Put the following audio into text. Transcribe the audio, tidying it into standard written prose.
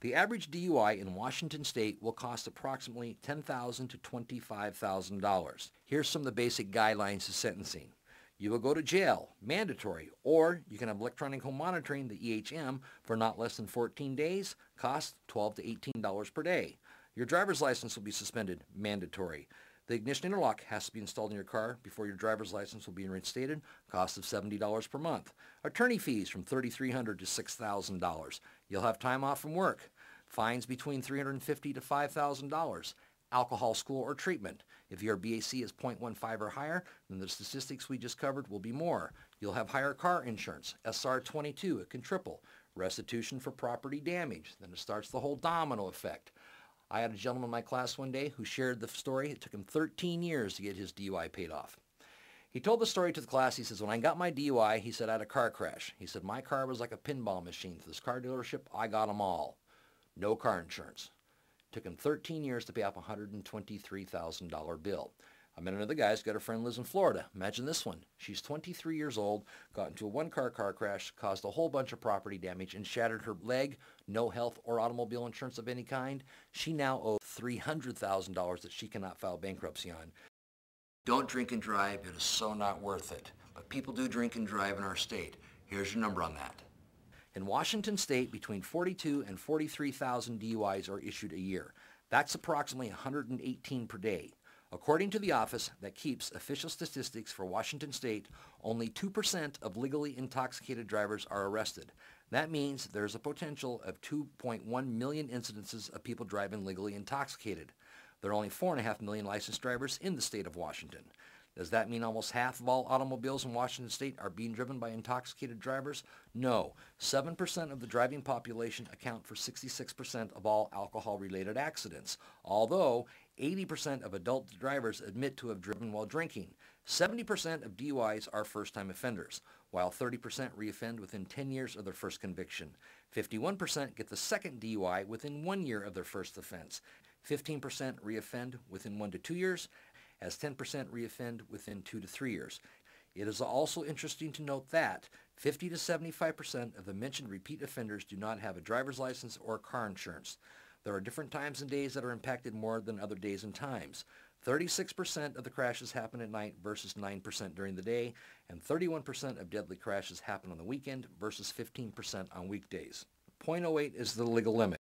The average DUI in Washington State will cost approximately $10,000 to $25,000. Here's some of the basic guidelines to sentencing. You will go to jail, mandatory, or you can have electronic home monitoring, the EHM, for not less than 14 days, cost $12 to $18 per day. Your driver's license will be suspended, mandatory. The ignition interlock has to be installed in your car before your driver's license will be reinstated, cost of $70 per month. Attorney fees from $3,300 to $6,000. You'll have time off from work. Fines between $350 to $5,000. Alcohol, school, or treatment. If your BAC is 0.15 or higher, then the statistics we just covered will be more. You'll have higher car insurance, SR22, it can triple. Restitution for property damage, then it starts the whole domino effect. I had a gentleman in my class one day who shared the story. It took him 13 years to get his DUI paid off. He told the story to the class. He says, when I got my DUI, he said, I had a car crash. He said, my car was like a pinball machine. For this car dealership, I got them all. No car insurance. Took him 13 years to pay off a $123,000 bill. I met another guy who's got a friend who lives in Florida. Imagine this one. She's 23 years old, got into a one-car crash, caused a whole bunch of property damage, and shattered her leg. No health or automobile insurance of any kind. She now owes $300,000 that she cannot file bankruptcy on. Don't drink and drive. It is so not worth it. But people do drink and drive in our state. Here's your number on that. In Washington State, between 42 and 43,000 DUIs are issued a year. That's approximately 118 per day. According to the office that keeps official statistics for Washington State, only 2% of legally intoxicated drivers are arrested. That means there's a potential of 2.1 million incidences of people driving legally intoxicated. There are only 4.5 million licensed drivers in the state of Washington. Does that mean almost half of all automobiles in Washington State are being driven by intoxicated drivers? No. 7% of the driving population account for 66% of all alcohol-related accidents, although 80% of adult drivers admit to have driven while drinking. 70% of DUIs are first-time offenders, while 30% reoffend within 10 years of their first conviction. 51% get the second DUI within 1 year of their first offense. 15% reoffend within 1 to 2 years, as 10% reoffend within 2 to 3 years. It is also interesting to note that 50 to 75% of the mentioned repeat offenders do not have a driver's license or car insurance. There are different times and days that are impacted more than other days and times. 36% of the crashes happen at night versus 9% during the day, and 31% of deadly crashes happen on the weekend versus 15% on weekdays. .08 is the legal limit.